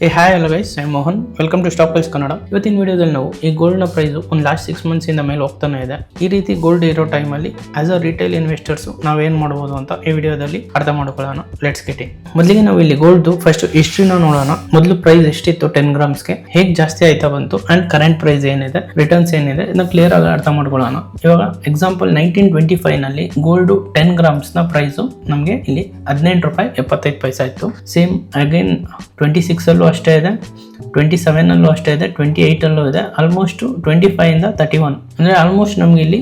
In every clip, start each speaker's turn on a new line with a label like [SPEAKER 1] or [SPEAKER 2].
[SPEAKER 1] Hi hello guys, I Mohan. Welcome to stock price Kannada. ಇವತ್ತಿನ ವಿಡಿಯೋದಲ್ಲಿ ನಾವು ಈ ಗೋಲ್ಡ್ನ ಪ್ರೈಸು ಒಂದು ಲಾಸ್ಟ್ 6 months ಇಂದ ಮೇಲೆ ಹೋಗ್ತಾನೆ ಇದೆ. ಈ ರೀತಿ ಗೋಲ್ಡ್ ಇರೋ ಟೈಮಲ್ಲಿ ಆಸ್ ಅ ರಿಟೇಲ್ ಇನ್ವೆಸ್ಟರ್ಸ್ ನಾವೇನು ಮಾಡ್ಬೋದು ಅಂತ ಈ ವಿಡಿಯೋದಲ್ಲಿ ಅರ್ಥ ಮಾಡ್ಕೊಳ್ಳೋಣ. Let's get it. ಮೊದಲಿಗೆ ನಾವು ಇಲ್ಲಿ ಗೋಲ್ಡ್ ಫಸ್ಟ್ ಹಿಸ್ಟ್ರಿನ ನೋಡೋಣ. ಮೊದಲು ಪ್ರೈಸ್ ಎಷ್ಟಿತ್ತು 10 ಗ್ರಾಮ್ಸ್ಗೆ, ಹೇಗೆ ಜಾಸ್ತಿ ಆಯ್ತಾ ಬಂತು ಅಂಡ್ ಕರೆಂಟ್ ಪ್ರೈಸ್ ಏನಿದೆ, ರಿಟರ್ನ್ಸ್ ಏನಿದೆ, ಇದನ್ನ ಕ್ಲಿಯರ್ ಆಗಿ ಅರ್ಥ ಮಾಡ್ಕೊಳ್ಳೋಣ. ಇವಾಗ ಎಕ್ಸಾಂಪಲ್ 1925 ನಲ್ಲಿ ಗೋಲ್ಡ್ 10 ಗ್ರಾಮ್ಸ್ ನ ಪ್ರೈಸ್ ನಮಗೆ ಇಲ್ಲಿ ₹18.75 ಇತ್ತು. ಸೇಮ್ ಅಗೇನ್ 26 ಅಲ್ಲೂ ಅಷ್ಟೇ ಇದೆ, 27 ಅಲ್ಲೂ ಅಷ್ಟೇ ಇದೆ, 28 ಅಲ್ಲೂ ಇದೆ. ಆಲ್ಮೋಸ್ಟ್ 25 ಇಂದ 31 ಅಂದ್ರೆ ಆಲ್ಮೋಸ್ಟ್ ನಮ್ಗೆ ಇಲ್ಲಿ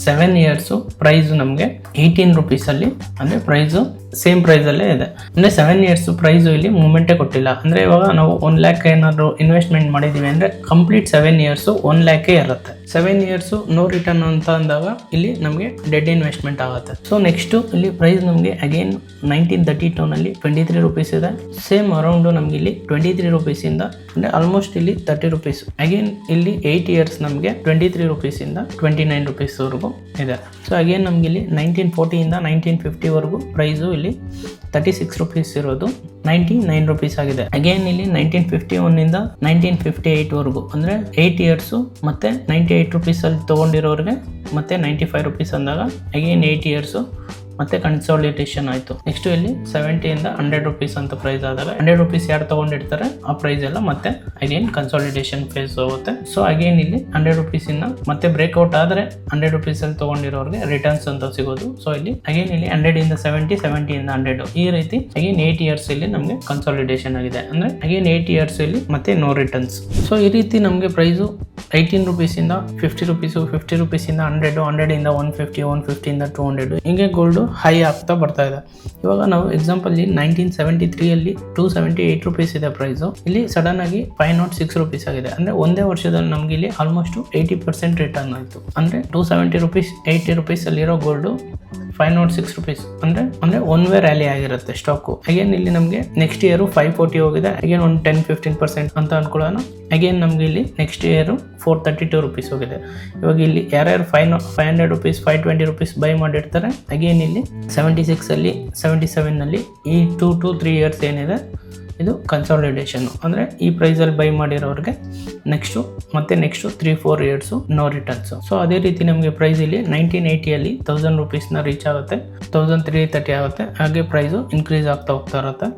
[SPEAKER 1] 7 years ಪ್ರೈಸ್ ನಮಗೆ 18 rupees ಅಲ್ಲಿ ಅಂದ್ರೆ ಪ್ರೈಸು ಸೇಮ್ ಪ್ರೈಸ್ ಅಲ್ಲೇ ಇದೆ. ಅಂದ್ರೆ 7 years ಪ್ರೈಸ್ ಇಲ್ಲಿ ಮೂವ್ಮೆಂಟೇ ಕೊಟ್ಟಿಲ್ಲ. ಅಂದ್ರೆ ಇವಾಗ ನಾವು 1 lakh ಏನಾದ್ರು ಇನ್ವೆಸ್ಟ್ಮೆಂಟ್ ಮಾಡಿದೀವಿ ಅಂದ್ರೆ ಕಂಪ್ಲೀಟ್ 7 years 1 lakh ಇರುತ್ತೆ. 7 years ನೋ ರಿಟರ್ನ್ ಅಂತ ಅಂದಾಗ ಇಲ್ಲಿ ನಮಗೆ ಡೆಡ್ ಇನ್ವೆಸ್ಟ್ಮೆಂಟ್ ಆಗುತ್ತೆ. ಸೊ ನೆಕ್ಸ್ಟ್ ಇಲ್ಲಿ ಪ್ರೈಸ್ ನಮಗೆ ಅಗೇನ್ 1932 ನಲ್ಲಿ 23 rupees ಇದೆ. ಸೇಮ್ ಅರೌಂಡ್ ನಮ್ಗೆ ಇಲ್ಲಿ 23 rupees ಇಂದ ಅಂದ್ರೆ ಆಲ್ಮೋಸ್ಟ್ ಇಲ್ಲಿ 30 rupees. ಅಗೇನ್ ಇಲ್ಲಿ 8 years ನಮಗೆ 23 rupees ಇಂದ 29 rupees ವರೆಗೂ ಇದೆ. ಸೊ ಅಗೇನ್ ನಮ್ಗೆ ಇಲ್ಲಿ 1940 ಇಂದ 1950 ವರೆಗೂ ಪ್ರೈಸು ಇಲ್ಲಿ 36 rupees ಇರೋದು 99 rupees ಆಗಿದೆ. ಅಗೇನ್ ಇಲ್ಲಿ 1951 ಇಂದ 1958 ವರೆಗೂ ಅಂದ್ರೆ 8 years ಮತ್ತೆ 98 rupees ಅಲ್ಲಿ ತಗೊಂಡಿರೋರಿಗೆ ಮತ್ತೆ 95 rupees ಅಂದಾಗ ಅಗೇನ್ 8 years ಮತ್ತೆ ಕನ್ಸಾಲಿಡೇಷನ್ ಆಯ್ತು. ನೆಕ್ಸ್ಟ್ ಇಲ್ಲಿ 70 ಇಂದ 100 rupees ಅಂತ ಪ್ರೈಸ್ ಆದಾಗ 100 rupees ಯಾರು ತಗೊಂಡಿರ್ತಾರೆ ಆ ಪ್ರೈಸ್ ಎಲ್ಲ ಮತ್ತೆ ಅಗೇನ್ ಕನ್ಸಾಲಿಡೇಷನ್ ಫೇಸ್ ಹೋಗುತ್ತೆ. ಸೊ ಅಗೇನ್ ಇಲ್ಲಿ 100 rupees ಇಂದ ಮತ್ತೆ ಬ್ರೇಕ್ಔಟ್ ಆದ್ರೆ 100 rupees ಅಲ್ಲಿ ತಗೊಂಡಿರೋರಿಗೆ ರಿಟರ್ನ್ಸ್ ಅಂತ ಸಿಗೋದು. ಸೊ ಇಲ್ಲಿ ಅಗೇನ್ ಇಲ್ಲಿ 100 ಇಂದ 70, 70 ಇಂದ 100 ಈ ರೀತಿ ಅಗೇನ್ 8 years ಇಲ್ಲಿ ನಮಗೆ ಕನ್ಸಾಲಿಡೇಷನ್ ಆಗಿದೆ. ಅಂದ್ರೆ ಅಗೇನ್ 8 years ಇಲ್ಲಿ ಮತ್ತೆ ನೋ ರಿಟರ್ನ್ಸ್. ಸೊ ಈ ರೀತಿ ನಮಗೆ ಪ್ರೈಸು 18 rupees ಇಂದ 50 rupees, 50 rupees ಇಂದ 100, 100 ಇಂದ 150, 150 ಇಂದ 200 ಹಿಂಗೆ ಗೋಲ್ಡ್ ಹೈ ಆಗ್ತಾ ಬರ್ತಾ ಇದೆ. ಇವಾಗ ನಾವು ಎಕ್ಸಾಂಪಲ್ 1973 ಅಲ್ಲಿ 278 rupees ಇದೆ ಪ್ರೈಸು. ಇಲ್ಲಿ ಸಡನ್ ಆಗಿ 506 rupees ಆಗಿದೆ. ಅಂದ್ರೆ ಒಂದೇ ವರ್ಷದಲ್ಲಿ ನಮ್ಗೆ ಇಲ್ಲಿ ಆಲ್ಮೋಸ್ಟ್ 80% ರಿಟರ್ನ್ ಆಯ್ತು. ಅಂದ್ರೆ 270 rupees 80 rupees ಅಲ್ಲಿರೋ ಗೋಲ್ಡ್ 506 rupees ಅಂದ್ರೆ ಒನ್ ವೇ ರ್ಯಾಲಿ ಆಗಿರುತ್ತೆ ಸ್ಟಾಕು. ಅಗೇನ್ ಇಲ್ಲಿ ನಮಗೆ ನೆಕ್ಸ್ಟ್ ಇಯರ್ 540 ಹೋಗಿದೆ. ಅಗೇನ್ ಒಂದು 10-15% ಅಂತ ಅನ್ಕೊಳ್ಳೋಣ. ಅಗೇನ್ ನಮ್ಗೆ ಇಲ್ಲಿ ನೆಕ್ಸ್ಟ್ ಇಯರ್ 432 rupees ಹೋಗಿದೆ. ಇವಾಗ ಇಲ್ಲಿ ಯಾರ್ಯಾರು 500 rupees 520 rupees ಬೈ ಮಾಡಿರ್ತಾರೆ ಅಗೇನ್ ಇಲ್ಲಿ 76 ಅಲ್ಲಿ 77 ನಲ್ಲಿ ಈ 2 to 3 years ಏನಿದೆ ಇದು ಕನ್ಸಾಲಿಡೇಷನ್. ಅಂದರೆ ಈ ಪ್ರೈಸಲ್ಲಿ ಬೈ ಮಾಡಿರೋರಿಗೆ next 3-4 years no returns. So ಅದೇ ರೀತಿ ನಮಗೆ ಪ್ರೈಸ್ ಇಲ್ಲಿ 1980 ಅಲ್ಲಿ 1000 rupees ರೀಚ್ ಆಗುತ್ತೆ, 1330 ಆಗುತ್ತೆ. ಹಾಗೆ ಪ್ರೈಸು ಇನ್ಕ್ರೀಸ್ ಆಗ್ತಾ ಹೋಗ್ತಾ ಇರುತ್ತೆ.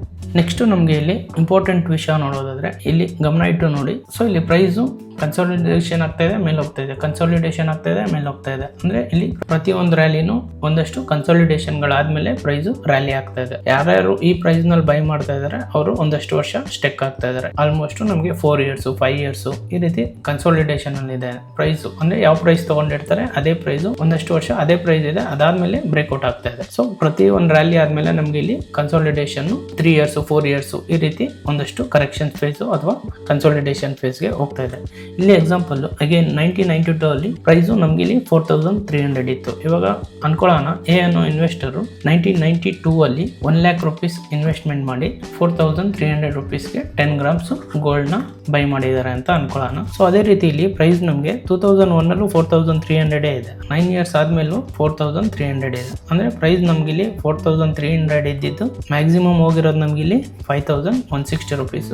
[SPEAKER 1] ನೆಕ್ಸ್ಟ್ ನಮಗೆ ಇಲ್ಲಿ ಇಂಪಾರ್ಟೆಂಟ್ ವಿಷಯ ನೋಡೋದಾದ್ರೆ ಇಲ್ಲಿ ಗಮನ ಇಟ್ಟು ನೋಡಿ. ಸೊ ಇಲ್ಲಿ ಪ್ರೈಸು ಕನ್ಸಾಲಿಡೇಷನ್ ಆಗ್ತಾ ಇದೆ, ಮೇಲೆ ಹೋಗ್ತಾ ಇದೆ, ಕನ್ಸಾಲಿಡೇಷನ್ ಆಗ್ತಾ ಇದೆ, ಮೇಲೆ ಹೋಗ್ತಾ ಇದೆ. ಅಂದ್ರೆ ಇಲ್ಲಿ ಪ್ರತಿಯೊಂದು ರ್ಯಾಲಿನೂ ಒಂದಷ್ಟು ಕನ್ಸಾಲಿಡೇಷನ್ಗಳಾದ್ಮೇಲೆ ಪ್ರೈಸು ರ್ಯಾಲಿ ಆಗ್ತಾ ಇದೆ. ಯಾರ್ಯಾರು ಈ ಪ್ರೈಸ್ ನಲ್ಲಿ ಬೈ ಮಾಡ್ತಾ ಇದಾರೆ ಅವರು ಒಂದಷ್ಟು ವರ್ಷ ಸ್ಟೆಕ್ ಆಗ್ತಾ ಇದಾರೆ. ಆಲ್ಮೋಸ್ಟ್ ನಮಗೆ 4 years 5 years ಈ ರೀತಿ ಕನ್ಸಾಲಿಡೇಷನ್ ಅಲ್ಲಿ ಇದೆ ಪ್ರೈಸು. ಅಂದ್ರೆ ಯಾವ ಪ್ರೈಸ್ ತಗೊಂಡಿರ್ತಾರೆ ಅದೇ ಪ್ರೈಸು ಒಂದಷ್ಟು ವರ್ಷ ಅದೇ ಪ್ರೈಸ್ ಇದೆ, ಅದಾದ್ಮೇಲೆ ಬ್ರೇಕ್ಔಟ್ ಆಗ್ತಾ ಇದೆ. ಸೊ ಪ್ರತಿ ಒಂದು ರ್ಯಾಲಿ ಆದ್ಮೇಲೆ ನಮ್ಗೆ ಇಲ್ಲಿ ಕನ್ಸಾಲಿಡೇಷನ್ 3 years 4 years ಈ ರೀತಿ ಒಂದಷ್ಟು ಕರೆಕ್ಷನ್ ಫೇಸ್ ಅಥವಾ ಕನ್ಸಾಲಿಡೇಷನ್ ಫೇಸ್ಗೆ ಹೋಗ್ತಾ ಇದೆ. ಇಲ್ಲಿ ಎಕ್ಸಾಂಪಲ್ ಅಗೇನ್ 1992 ಅಲ್ಲಿ ಪ್ರೈಸು ನಮ್ಗೆ ಇಲ್ಲಿ 4300 ಇತ್ತು. ಇವಾಗ ಅನ್ಕೊಳ್ಳೋಣ ಎ ಅನ್ನೋ ಇನ್ವೆಸ್ಟರ್ 1992 ಅಲ್ಲಿ 1 lakh rupees ಇನ್ವೆಸ್ಟ್ಮೆಂಟ್ ಮಾಡಿ 4300 rupeesಗೆ 10 grams ಗೋಲ್ಡ್ ನ ಬೈ ಮಾಡಿದ್ದಾರೆ ಅಂತ ಅನ್ಕೊಳ್ಳೋಣ. ಸೊ ಅದೇ ರೀತಿ ಇಲ್ಲಿ ಪ್ರೈಸ್ ನಮ್ಗೆ 2001 ಅಲ್ಲೂ 4300 ಇದೆ, 9 years ಆದ್ಮೇಲೂ 4300 ಇದೆ. ಅಂದ್ರೆ ಪ್ರೈಸ್ ನಮ್ಗೆ ಇಲ್ಲಿ 4300 ಇದ್ದಿದ್ದು ಮ್ಯಾಕ್ಸಿಮಮ್ ಹೋಗಿರೋದು ನಮ್ಗೆ ಇಲ್ಲಿ 5160 rupees.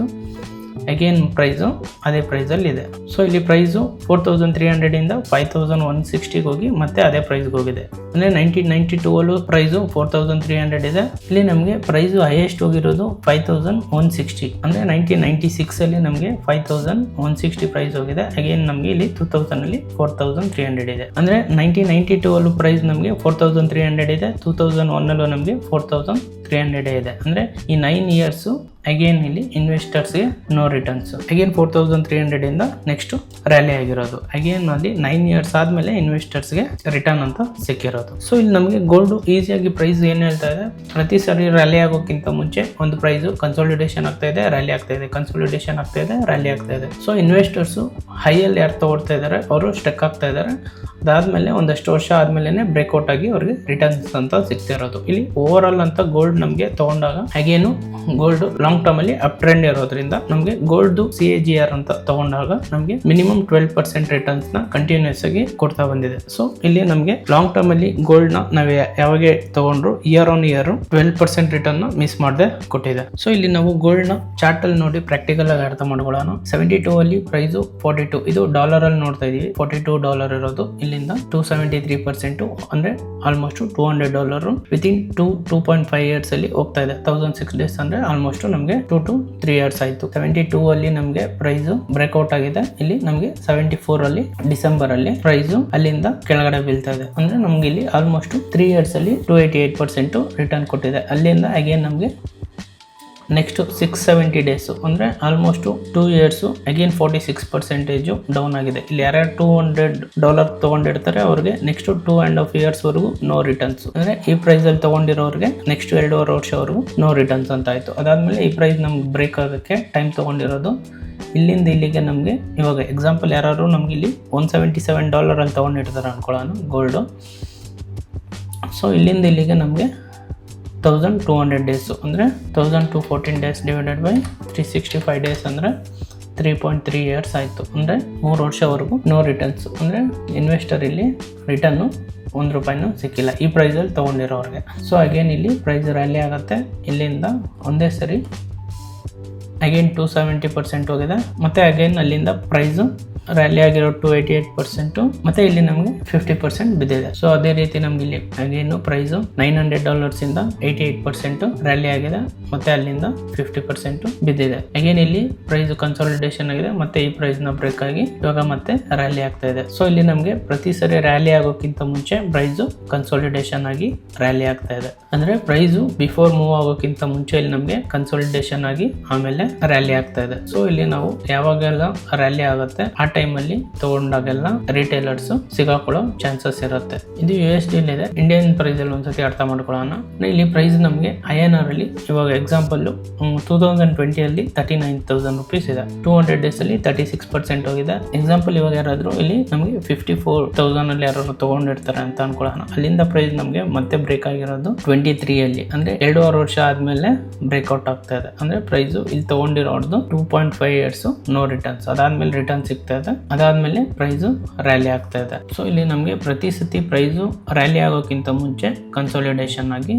[SPEAKER 1] ಅಗೇನ್ ಪ್ರೈಸು ಅದೇ ಪ್ರೈಸಲ್ಲಿ ಇದೆ. ಸೊ ಇಲ್ಲಿ ಪ್ರೈಸು 4300 ಇಂದ 5160 ಹೋಗಿ ಮತ್ತೆ ಅದೇ ಪ್ರೈಸ್ಗೆ ಹೋಗಿದೆ. ಅಂದರೆ 1992 ಅಲ್ಲೂ ಪ್ರೈಸು 4300 ಇದೆ. ಇಲ್ಲಿ ನಮಗೆ ಪ್ರೈಸು ಹೈಯೆಸ್ಟ್ ಹೋಗಿರೋದು 5160. ಅಂದರೆ 1996 ಅಲ್ಲಿ ನಮಗೆ 5160 ಪ್ರೈಸ್ ಹೋಗಿದೆ. ಅಗೇನ್ ನಮಗೆ ಇಲ್ಲಿ 2000 ಅಲ್ಲಿ 4300 ಇದೆ. ಅಂದರೆ 1992 ಅಲ್ಲೂ ಪ್ರೈಸ್ ನಮಗೆ 4300 ಇದೆ, 2001 ಅಲ್ಲೂ ನಮಗೆ 4300 ಇದೆ. ಅಂದರೆ ಈ 9 years ಅಗೇನ್ ಇಲ್ಲಿ ಇನ್ವೆಸ್ಟರ್ಸ್ಗೆ ನೋ ರಿಟರ್ನ್ಸ್. ಅಗೇನ್ 4300 ಇಂದ ನೆಕ್ಸ್ಟ್ ರ್ಯಾಲಿ ಆಗಿರೋದು. ಅಗೇನ್ ಅಲ್ಲಿ 9 years ಆದ್ಮೇಲೆ ಇನ್ವೆಸ್ಟರ್ಸ್ಗೆ ರಿಟರ್ನ್ ಅಂತ ಸಿಕ್ಕಿರೋದು. ಸೊ ಇಲ್ಲಿ ನಮಗೆ ಗೋಲ್ಡ್ ಈಸಿಯಾಗಿ ಪ್ರೈಸ್ ಏನ್ ಹೇಳ್ತಾ ಇದೆ, ಪ್ರತಿ ಸರಿ ರ್ಯಾಲಿ ಆಗೋಕ್ಕಿಂತ ಮುಂಚೆ ಒಂದು ಪ್ರೈಸ್ ಕನ್ಸಾಲಿಡೇಷನ್ ಆಗ್ತಾ ಇದೆ, ರ್ಯಾಲಿ ಆಗ್ತಾ ಇದೆ, ಕನ್ಸಾಲಿಡೇಷನ್ ಆಗ್ತಾ ಇದೆ, ರ್ಯಾಲಿ ಆಗ್ತಾ ಇದೆ. ಸೊ ಇನ್ವೆಸ್ಟರ್ಸ್ ಹೈಯಲ್ಲಿ ಯಾರು ತಗೊಳ್ತಾ ಇದ್ದಾರೆ ಅವರು ಸ್ಟೆಕ್ ಆಗ್ತಾ ಇದ್ದಾರೆ. ಅದಾದ್ಮೇಲೆ ಒಂದಷ್ಟು ವರ್ಷ ಆದ್ಮೇಲೆ ಬ್ರೇಕ್ಔಟ್ ಆಗಿ ಅವ್ರಿಗೆ ರಿಟರ್ನ್ಸ್ ಅಂತ ಸಿಗ್ತಿರೋದು. ಇಲ್ಲಿ ಓವರ್ ಆಲ್ ಅಂತ ಗೋಲ್ಡ್ ನಮಗೆ ತಗೊಂಡಾಗ ಹಾಗೇನು ಗೋಲ್ಡ್ ಲಾಂಗ್ ಟರ್ಮ್ ಅಲ್ಲಿ ಅಪ್ ಟ್ರೆಂಡ್ ಇರೋದ್ರಿಂದ ನಮಗೆ ಗೋಲ್ಡ್ CAGR ಅಂತ ತಗೊಂಡಾಗ ನಮಗೆ ಮಿನಿಮಮ್ 12% ರಿಟರ್ನ್ಸ್ ನ ಕಂಟಿನ್ಯೂಸ್ ಆಗಿ ಕೊಡ್ತಾ ಬಂದಿದೆ. ಸೊ ಇಲ್ಲಿ ನಮಗೆ ಲಾಂಗ್ ಟರ್ಮ್ ಅಲ್ಲಿ ಗೋಲ್ಡ್ ನ ನಾವು ಯಾವಾಗ ತಗೊಂಡ್ರು year on year 12% return miss ಮಾಡದೆ ಕೊಟ್ಟಿದೆ. ಸೊ ಇಲ್ಲಿ ನಾವು ಗೋಲ್ಡ್ ನ ಚಾರ್ಟ್ ಅಲ್ಲಿ ನೋಡಿ ಪ್ರಾಕ್ಟಿಕಲ್ ಆಗಿ ಅರ್ಥ ಮಾಡ್ಕೊಳ್ಳೋಣ. 72 ಅಲ್ಲಿ ಪ್ರೈಸ್ 42, ಇದು ಡಾಲರ್ ಅಲ್ಲಿ ನೋಡ್ತಾ ಇದೀವಿ. $42 ಇರೋದು ಇಲ್ಲಿಂದ 273% ಅಂದ್ರೆ ಆಲ್ಮೋಸ್ಟ್ $200 ವಿತಿನ್ 2.5 ಇಯರ್ಸ್ ಅಲ್ಲಿ ಹೋಗ್ತಾ ಇದೆ. 1006 ಡೇಸ್ ಅಂದ್ರೆ ಆಲ್ಮೋಸ್ಟ್ ನಮಗೆ 2 to 3 ಇಯರ್ಸ್ ಆಯ್ತು. 72 ಅಲ್ಲಿ ನಮಗೆ ಪ್ರೈಸ್ ಬ್ರೇಕ್ಔಟ್ ಆಗಿದೆ. ಇಲ್ಲಿ ನಮಗೆ 74 ಅಲ್ಲಿ ಡಿಸೆಂಬರ್ ಅಲ್ಲಿ ಪ್ರೈಸ್ ಅಲ್ಲಿಂದ ಕೆಳಗಡೆ ಬೀಳ್ತಾ ಇದೆ. ಅಂದ್ರೆ ನಮ್ಗೆ ಇಲ್ಲಿ ಆಲ್ಮೋಸ್ಟ್ 3 ಇಯರ್ಸ್ ಅಲ್ಲಿ 288% ರಿಟರ್ನ್ ಕೊಟ್ಟಿದೆ. ಅಲ್ಲಿಂದ ಅಗೇನ್ ನಮಗೆ ನೆಕ್ಸ್ಟ್ 670 ಡೇಸ್ ಅಂದ್ರೆ ಆಲ್ಮೋಸ್ಟ್ 2 ಇಯರ್ಸ್ ಅಗೇನ್ 46% ಡೌನ್ ಆಗಿದೆ. ಇಲ್ಲಿ ಯಾರ್ಯಾರು $200 ತಗೊಂಡಿರ್ತಾರೆ ಅವ್ರಿಗೆ ನೆಕ್ಸ್ಟ್ 2.5 ಇಯರ್ಸ್ ವರೆಗೂ ನೋ ರಿಟರ್ನ್ಸ್. ಅಂದ್ರೆ ಈ ಪ್ರೈಸ್ ಅಲ್ಲಿ ತಗೊಂಡಿರೋರಿಗೆ ನೆಕ್ಸ್ಟ್ 2.5 ವರ್ಷವರೆಗೂ ನೋ ರಿಟರ್ನ್ಸ್ ಅಂತ ಆಯ್ತು. ಅದಾದ್ಮೇಲೆ ಈ ಪ್ರೈಸ್ ನಮ್ಗೆ ಬ್ರೇಕ್ ಆಗೋಕ್ಕೆ ಟೈಮ್ ತಗೊಂಡಿರೋದು ಇಲ್ಲಿಂದ ಇಲ್ಲಿಗೆ ನಮಗೆ ಇವಾಗ ಎಕ್ಸಾಂಪಲ್ ಯಾರು ನಮ್ಗೆ ಇಲ್ಲಿ $177 ಅಲ್ಲಿ ತಗೊಂಡಿರ್ತಾರೆ ಅನ್ಕೊಳ್ಳೋಣ ಗೋಲ್ಡ್. ಸೊ ಇಲ್ಲಿಂದ ಇಲ್ಲಿಗೆ ನಮಗೆ 1200 ಡೇಸ್ ಅಂದರೆ 1214 ಡೇಸ್ ಡಿವೈಡೆಡ್ ಬೈ 365 ಡೇಸ್ ಅಂದರೆ 3.3 ಇಯರ್ಸ್ ಆಯಿತು. ಅಂದರೆ 3 ವರ್ಷವರೆಗೂ ನೋ ರಿಟರ್ನ್ಸ್. ಅಂದರೆ ಇನ್ವೆಸ್ಟರ್ ಇಲ್ಲಿ ರಿಟರ್ನು $1 ಸಿಕ್ಕಿಲ್ಲ ಈ ಪ್ರೈಸಲ್ಲಿ ತೊಗೊಂಡಿರೋರಿಗೆ. ಸೊ ಅಗೇನ್ ಇಲ್ಲಿ ಪ್ರೈಸ್ ರ್ಯಾಲಿ ಆಗುತ್ತೆ. ಇಲ್ಲಿಂದ ಒಂದೇ ಸರಿ ಅಗೇನ್ 270% ಹೋಗಿದೆ. ಮತ್ತು ಅಗೇನ್ ಅಲ್ಲಿಂದ ಪ್ರೈಸು ರ್ಯಾಲಿ ಆಗಿರೋ 288% ಮತ್ತೆ ಇಲ್ಲಿ ನಮಗೆ 50% ಬಿದ್ದಿದೆ. ಸೊ ಅದೇ ರೀತಿ ನಮ್ಗೆ ಇಲ್ಲಿ ಅಗೇನು ಪ್ರೈಸು $900 ಇಂದ 88% ರ್ಯಾಲಿ ಆಗಿದೆ. ಮತ್ತೆ ಅಲ್ಲಿಂದ 50% ಬಿದ್ದಿದೆ. ಅಗೇನ್ ಇಲ್ಲಿ ಪ್ರೈಸ್ ಕನ್ಸಾಲಿಡೇಷನ್ ಆಗಿದೆ. ಮತ್ತೆ ಈ ಪ್ರೈಸ್ ನ ಬ್ರೇಕ್ ಆಗಿ ಇವಾಗ ಮತ್ತೆ ರ್ಯಾಲಿ ಆಗ್ತಾ ಇದೆ. ಸೊ ಇಲ್ಲಿ ನಮಗೆ ಪ್ರತಿ ಸರಿ ರ್ಯಾಲಿ ಆಗೋಕ್ಕಿಂತ ಮುಂಚೆ ಪ್ರೈಸ್ ಕನ್ಸಾಲಿಡೇಷನ್ ಆಗಿ ರ್ಯಾಲಿ ಆಗ್ತಾ ಇದೆ. ಅಂದ್ರೆ ಪ್ರೈಸು ಬಿಫೋರ್ ಮೂವ್ ಆಗೋಕ್ಕಿಂತ ಮುಂಚೆ ಇಲ್ಲಿ ನಮಗೆ ಕನ್ಸಾಲಿಡೇಷನ್ ಆಗಿ ಆಮೇಲೆ ರ್ಯಾಲಿ ಆಗ್ತಾ ಇದೆ. ಸೊ ಇಲ್ಲಿ ನಾವು ಯಾವಾಗೆಲ್ಲ ರ್ಯಾಲಿ ಆಗುತ್ತೆ ಆ ಟೈಮ್ ಅಲ್ಲಿ ತಗೊಂಡಾಗೆಲ್ಲ ರಿಟೇಲರ್ಸ್ ಸಿಗಾಕೊಳ್ಳೋ ಚಾನ್ಸಸ್ ಇರುತ್ತೆ. ಇದು USD ಇದೆ. ಇಂಡಿಯನ್ ಪ್ರೈಸ್ ಅಲ್ಲಿ ಒಂದ್ಸತಿ ಅರ್ಥ ಮಾಡ್ಕೊಳ್ಳೋಣ. ಇಲ್ಲಿ ಪ್ರೈಸ್ ನಮಗೆ INR ಅಲ್ಲಿ ಇವಾಗ ಎಕ್ಸಾಂಪಲ್ 2020 ಅಲ್ಲಿ 39,000 rupees ಇದೆ. 200 ಡೇಸ್ ಅಲ್ಲಿ 36% ಹೋಗಿದೆ. ಎಕ್ಸಾಂಪಲ್ ಇವಾಗ ಯಾರಾದ್ರೂ ಇಲ್ಲಿ ನಮಗೆ 54,000 ಅಲ್ಲಿ ಯಾರು ತಗೊಂಡಿರ್ತಾರೆ ಅಂತ ಅನ್ಕೊಳ್ಳೋಣ. ಅಲ್ಲಿಂದ ಪ್ರೈಸ್ ನಮಗೆ ಮತ್ತೆ ಬ್ರೇಕ್ ಆಗಿರೋದು 23 ಅಲ್ಲಿ ಅಂದ್ರೆ 2.5 ವರ್ಷ ಆದ್ಮೇಲೆ ಬ್ರೇಕ್ಔಟ್ ಆಗ್ತಾ ಇದೆ. ಅಂದ್ರೆ ಪ್ರೈಸ್ ಇಲ್ಲಿ ತಗೊಂಡಿರೋದು 2.5 ಇಯರ್ಸ್ ನೋ ರಿಟರ್ನ್ಸ್. ಅದಾದ್ಮೇಲೆ ರಿಟರ್ನ್ ಸಿಗ್ತಾ ಇದೆ. ಅದಾದ್ಮೇಲೆ ಪ್ರೈಸ್ ರ್ಯಾಲಿ ಆಗ್ತಾ ಇದೆ. ಸೊ ಇಲ್ಲಿ ನಮಗೆ ಪ್ರತಿ ಸತಿ ಪ್ರೈಸ್ ರ್ಯಾಲಿ ಆಗೋಕ್ಕಿಂತ ಮುಂಚೆ ಕನ್ಸಾಲಿಡೇಷನ್ ಆಗಿ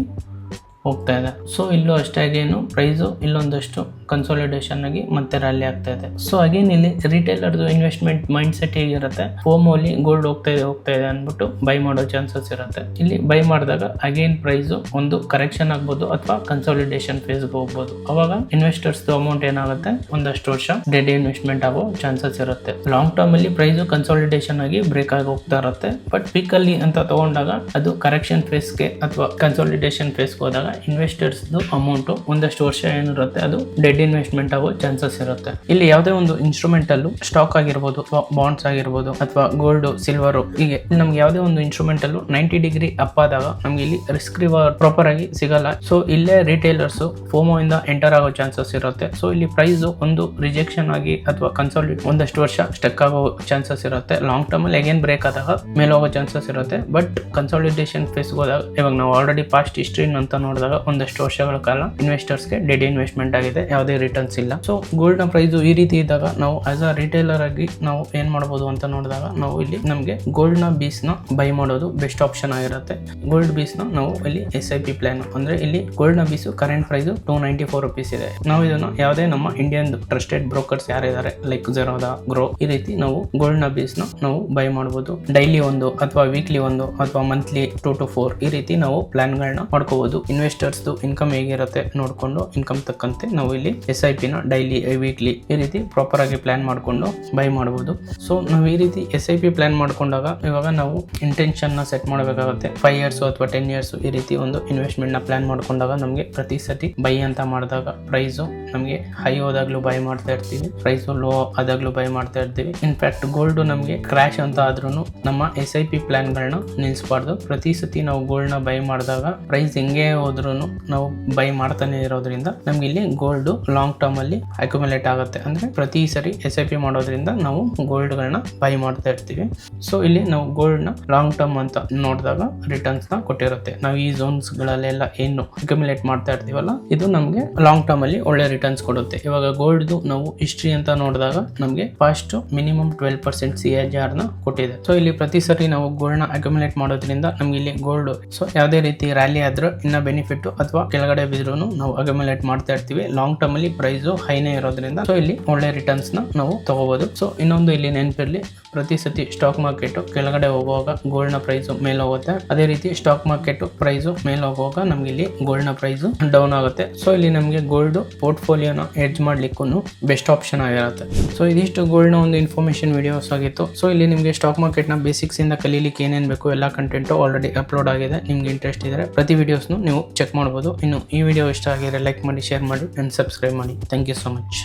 [SPEAKER 1] ಹೋಗ್ತಾ ಇದೆ. ಸೊ ಇಲ್ಲೂ ಅಷ್ಟೇ ಅಗೇನು ಪ್ರೈಸು ಇಲ್ಲೊಂದಷ್ಟು ಕನ್ಸಾಲಿಡೇಷನ್ ಆಗಿ ಮತ್ತೆ ರ್ಯಾಲಿ ಆಗ್ತಾ ಇದೆ. ಸೊ ಅಗೇನ್ ಇಲ್ಲಿ ರಿಟೇಲರ್ದು ಇನ್ವೆಸ್ಟ್ಮೆಂಟ್ ಮೈಂಡ್ ಸೆಟ್ ಹೇಗಿರುತ್ತೆ, ಫೋಮೋಲಿ ಗೋಲ್ಡ್ ಹೋಗ್ತಾ ಇದೆ ಅಂದ್ಬಿಟ್ಟು ಬೈ ಮಾಡೋ ಚಾನ್ಸಸ್ ಇರುತ್ತೆ. ಇಲ್ಲಿ ಬೈ ಮಾಡಿದಾಗ ಅಗೇನ್ ಪ್ರೈಸು ಒಂದು ಕರೆಕ್ಷನ್ ಆಗ್ಬೋದು ಅಥವಾ ಕನ್ಸಾಲಿಡೇಷನ್ ಫೇಸ್ಗೆ ಹೋಗ್ಬೋದು. ಅವಾಗ ಇನ್ವೆಸ್ಟರ್ಸ್ ಅಮೌಂಟ್ ಏನಾಗುತ್ತೆ ಒಂದಷ್ಟು ವರ್ಷ ಡೆಡ್ ಇನ್ವೆಸ್ಟ್ಮೆಂಟ್ ಆಗೋ ಚಾನ್ಸಸ್ ಇರುತ್ತೆ. ಲಾಂಗ್ ಟರ್ಮ್ ಅಲ್ಲಿ ಪ್ರೈಸು ಕನ್ಸಾಲಿಡೇಷನ್ ಆಗಿ ಬ್ರೇಕ್ ಆಗಿ ಹೋಗ್ತಾ ಇರುತ್ತೆ. ಬಟ್ ಪೀಕ್ ಅಲ್ಲಿ ಅಂತ ತಗೊಂಡಾಗ ಅದು ಕರೆಕ್ಷನ್ ಫೇಸ್ಗೆ ಅಥವಾ ಕನ್ಸಾಲಿಡೇಷನ್ ಫೇಸ್ಗೆ ಹೋದಾಗ ಇನ್ವೆಸ್ಟರ್ಸ್ ಅಮೌಂಟ್ ಒಂದಷ್ಟು ವರ್ಷ ಏನಿರುತ್ತೆ ಅದು ಡೆಡ್ ಇನ್ವೆಸ್ಟ್ಮೆಂಟ್ ಆಗೋ ಚಾನ್ಸಸ್ ಇರುತ್ತೆ. ಇಲ್ಲಿ ಯಾವುದೇ ಒಂದು ಇನ್ಸ್ಟ್ರೂಮೆಂಟ್ ಅಲ್ಲೂ ಸ್ಟಾಕ್ ಆಗಿರ್ಬೋದು ಅಥವಾ ಬಾಂಡ್ಸ್ ಆಗಿರ್ಬೋದು ಅಥವಾ ಗೋಲ್ಡ್ ಸಿಲ್ವರ್ ಹೀಗೆ ನಮ್ಗೆ ಯಾವುದೇ ಒಂದು ಇನ್ಸ್ಟ್ರೂಮೆಂಟ್ ಅಲ್ಲೂ 90 ಡಿಗ್ರಿ ಅಪ್ ಆದಾಗ ನಮ್ಗೆ ಇಲ್ಲಿ ರಿಸ್ಕ್ ರಿವಾರ್ಡ್ ಪ್ರಾಪರ್ ಆಗಿ ಸಿಗಲ್ಲ. ಸೊ ಇಲ್ಲೇ ರಿಟೇಲರ್ಸ್ ಫೋಮೋ ಇಂದ ಎಂಟರ್ ಆಗೋ ಚಾನ್ಸಸ್ ಇರುತ್ತೆ. ಸೊ ಇಲ್ಲಿ ಪ್ರೈಸ್ ಒಂದು ರಿಜೆಕ್ಷನ್ ಆಗಿ ಅಥವಾ ಕನ್ಸಾಲಿಡೇಟ್ ಒಂದಷ್ಟು ವರ್ಷ ಸ್ಟಕ್ ಆಗೋ ಚಾನ್ಸಸ್ ಇರುತ್ತೆ. ಲಾಂಗ್ ಟರ್ಮ್ ಅಲ್ಲಿ ಅಗೇನ್ ಬ್ರೇಕ್ ಆದಾಗ ಮೇಲೆ ಹೋಗೋ ಚಾನ್ಸಸ್ ಇರುತ್ತೆ. ಬಟ್ ಕನ್ಸಾಲಿಡೇಷನ್ ಫೇಸ್ ಹೋದಾಗ ಇವಾಗ ನಾವು ಆಲ್ರೆಡಿ ಪಾಸ್ಟ್ ಹಿಸ್ಟ್ರಿ ಅಂತ ನೋಡಿದಾಗ ಒಂದಷ್ಟು ವರ್ಷಗಳ ಕಾಲ ಇನ್ವೆಸ್ಟರ್ಸ್ಗೆ ಡೆಡ್ ಇನ್ವೆಸ್ಟ್ಮೆಂಟ್ ಆಗಿದೆ, ಯಾವುದೇ ರಿಟರ್ನ್ಸ್ ಇಲ್ಲ. ಸೊ ಗೋಲ್ಡ್ ನ ಪ್ರೈಸ್ ಈ ರೀತಿ ಇದ್ದಾಗ ನಾವು ಆಸ್ ಅ ರಿಟೇಲರ್ ಆಗಿ ನಾವು ಏನ್ ಮಾಡಬಹುದು ಅಂತ ನೋಡಿದಾಗ ನಾವು ಇಲ್ಲಿ ನಮಗೆ ಗೋಲ್ಡ್ ನ ಬೀಸ್ ನ ಬೈ ಮಾಡೋದು ಬೆಸ್ಟ್ ಆಪ್ಷನ್ ಆಗಿರುತ್ತೆ. ಗೋಲ್ಡ್ ಬೀಸ್ ನ ನಾವು ಇಲ್ಲಿ SIP ಪ್ಲಾನ್ ಅಂದ್ರೆ ಇಲ್ಲಿ ಗೋಲ್ಡ್ ನ ಬೀಸ್ ಕರೆಂಟ್ ಪ್ರೈಸ್ $294 ಇದೆ. ನಾವು ಇದನ್ನ ಯಾವುದೇ ನಮ್ಮ ಇಂಡಿಯನ್ ಟ್ರಸ್ಟೆಡ್ ಬ್ರೋಕರ್ಸ್ ಯಾರಿದ್ದಾರೆ ಲೈಕ್ ಜೆರೋದಾ, ಗ್ರೋ ಈ ರೀತಿ ನಾವು ಗೋಲ್ಡ್ ನ ಬೀಸ್ ನ ನಾವು ಬೈ ಮಾಡಬಹುದು. ಡೈಲಿ ಒಂದು ಅಥವಾ ವೀಕ್ಲಿ ಒಂದು ಅಥವಾ ಮಂತ್ಲಿ 2 to 4 ಈ ರೀತಿ ನಾವು ಪ್ಲಾನ್ ಗಳನ್ನ ಮಾಡ್ಕೋಬಹುದು. ಇನ್ವೆಸ್ಟರ್ಸ್ ಇನ್ಕಮ್ ಹೇಗಿರುತ್ತೆ ನೋಡ್ಕೊಂಡು ಇನ್ಕಮ್ ತಕ್ಕಂತೆ ನಾವು ಇಲ್ಲಿ SIP ನ ಡೈಲಿ ವೀಕ್ಲಿ ಈ ರೀತಿ ಪ್ರಾಪರ್ ಆಗಿ ಪ್ಲಾನ್ ಮಾಡ್ಕೊಂಡು ಬೈ ಮಾಡಬಹುದು. ಸೊ ನಾವು ಈ ರೀತಿ SIP ಪ್ಲಾನ್ ಮಾಡ್ಕೊಂಡಾಗ ಇವಾಗ ನಾವು ಇಂಟೆನ್ಷನ್ ನ ಸೆಟ್ ಮಾಡಬೇಕಾಗುತ್ತೆ. 5 ಇಯರ್ಸ್ ಅಥವಾ 10 ಇಯರ್ಸ್ ಈ ರೀತಿ ಒಂದು ಇನ್ವೆಸ್ಟ್ಮೆಂಟ್ ನ ಪ್ಲಾನ್ ಮಾಡ್ಕೊಂಡಾಗ ನಮಗೆ ಪ್ರತಿ ಸತಿ ಬೈ ಅಂತ ಮಾಡಿದಾಗ ಪ್ರೈಸು ನಮಗೆ ಹೈ ಹೋದಾಗ್ಲೂ ಬೈ ಮಾಡ್ತಾ ಇರ್ತೀವಿ, ಪ್ರೈಸು ಲೋ ಆದಾಗ್ಲೂ ಬೈ ಮಾಡ್ತಾ ಇರ್ತೀವಿ. ಇನ್ಫ್ಯಾಕ್ಟ್ ಗೋಲ್ಡ್ ನಮಗೆ ಕ್ರಾಶ್ ಅಂತ ಆದ್ರೂ ನಮ್ಮ SIP ಪ್ಲಾನ್ ಗಳನ್ನ ನಿಲ್ಲಿಸಬಾರ್ದು. ಪ್ರತಿ ಸತಿ ನಾವು ಗೋಲ್ಡ್ ನ ಬೈ ಮಾಡಿದಾಗ ಪ್ರೈಸ್ ಹೆಂಗೆ ಹೋದ್ರೂ ನಾವು ಬೈ ಮಾಡ್ತಾನೆ ಇರೋದ್ರಿಂದ ನಮ್ಗೆ ಇಲ್ಲಿ ಗೋಲ್ಡ್ ಲಾಂಗ್ ಟರ್ಮ್ ಅಲ್ಲಿ ಅಕ್ಯುಮುಲೇಟ್ ಆಗುತ್ತೆ. ಅಂದ್ರೆ ಪ್ರತಿ ಸರಿ SIP ಮಾಡೋದ್ರಿಂದ ನಾವು ಗೋಲ್ಡ್ ಗಳನ್ನ ಬೈ ಮಾಡ್ತಾ ಇರ್ತೀವಿ. ಸೊ ಇಲ್ಲಿ ನಾವು ಗೋಲ್ಡ್ ನ ಲಾಂಗ್ ಟರ್ಮ್ ಅಂತ ನೋಡಿದಾಗ ರಿಟರ್ನ್ಸ್ ನ ಕೊಟ್ಟಿರುತ್ತೆ. ನಾವು ಈ ಝೋನ್ಸ್ ಗಳಲ್ಲೆಲ್ಲ ಏನು ಅಕ್ಯುಮುಲೇಟ್ ಮಾಡ್ತಾ ಇರ್ತೀವಲ್ಲ, ಇದು ನಮಗೆ ಲಾಂಗ್ ಟರ್ಮ್ ಅಲ್ಲಿ ಒಳ್ಳೆ ರಿಟರ್ನ್ಸ್ ಕೊಡುತ್ತೆ. ಇವಾಗ ಗೋಲ್ಡ್ ನಾವು ಹಿಸ್ಟ್ರಿ ಅಂತ ನೋಡಿದಾಗ ನಮಗೆ ಫಸ್ಟ್ ಮಿನಿಮಮ್ 12% CAGR ನ ಕೊಟ್ಟಿದೆ. ಸೊ ಇಲ್ಲಿ ಪ್ರತಿ ಸರಿ ನಾವು ಗೋಲ್ಡ್ ನ ಅಕ್ಯುಮುಲೇಟ್ ಮಾಡೋದ್ರಿಂದ ನಮ್ಗೆ ಇಲ್ಲಿ ಗೋಲ್ಡ್ ಸೊ ಯಾವುದೇ ರೀತಿ ರ್ಯಾಲಿ ಆದ್ರೂ ಇನ್ನ ಬೆನಿಫಿಟ್ ಅಥವಾ ಕೆಳಗಡೆ ಬಿದ್ರೂ ನಾವು ಅಕ್ಯುಮುಲೇಟ್ ಮಾಡ್ತಾ ಇರ್ತೀವಿ. ಲಾಂಗ್ ಟರ್ಮ್ ಅಲ್ಲಿ ಪ್ರೈಸ್ ಹೈನೇ ಇರೋದ್ರಿಂದ ಸೊ ಇಲ್ಲಿ ಒಳ್ಳೆ ರಿಟರ್ನ್ಸ್ ನ ನಾವು ತಗೋಬಹುದು. ಸೊ ಇನ್ನೊಂದು ಇಲ್ಲಿ ನೆನಪಿರ್ಲಿ, ಪ್ರತಿ ಸತಿ ಸ್ಟಾಕ್ ಮಾರ್ಕೆಟ್ ಕೆಳಗಡೆ ಹೋಗುವಾಗ ಗೋಲ್ಡ್ ನ ಪ್ರೈಸ್ ಮೇಲೆ ಹೋಗುತ್ತೆ. ಅದೇ ರೀತಿ ಸ್ಟಾಕ್ ಮಾರ್ಕೆಟ್ ಪ್ರೈಸ್ ಮೇಲೆ ಹೋಗುವಾಗ ನಮ್ಗೆ ಇಲ್ಲಿ ಗೋಲ್ಡ್ ನ ಪ್ರೈಸ್ ಡೌನ್ ಆಗುತ್ತೆ. ಸೊ ಇಲ್ಲಿ ನಮಗೆ ಗೋಲ್ಡ್ ಪೋರ್ಟ್ಫೋಲಿಯೋನ ಎಡ್ಜ್ ಮಾಡ್ಲಿಕ್ಕೂ ಬೆಸ್ಟ್ ಆಪ್ಷನ್ ಆಗಿರುತ್ತೆ. ಸೊ ಇದಿಷ್ಟು ಗೋಲ್ಡ್ ನ ಒಂದು ಇನ್ಫಾರ್ಮೇಶನ್ ವಿಡಿಯೋಸ್ ಆಗಿತ್ತು. ಸೊ ಇಲ್ಲಿ ನಿಮಗೆ ಸ್ಟಾಕ್ ಮಾರ್ಕೆಟ್ ನ ಬೇಸಿಕ್ಸ್ ಇಂದ ಕಲೀಲಿಕ್ಕೆ ಏನೇನ್ ಬೇಕು ಎಲ್ಲ ಕಂಟೆಂಟ್ ಆಲ್ರೆಡಿ ಅಪ್ಲೋಡ್ ಆಗಿದೆ. ನಿಮ್ಗೆ ಇಂಟ್ರೆಸ್ಟ್ ಇದ್ರೆ ಪ್ರತಿ ವಿಡಿಯೋಸ್ನು ನೀವು ಚೆಕ್ ಮಾಡಬಹುದು. ಇನ್ನು ಈ ವಿಡಿಯೋ ಇಷ್ಟ ಆಗಿದ್ರೆ ಲೈಕ್ ಮಾಡಿ, ಶೇರ್ ಮಾಡಿ ಅಂಡ್ ಸಬ್ಸ್ಕ್ರೈಬ್ ಮಾಡಿ. Thank you so much.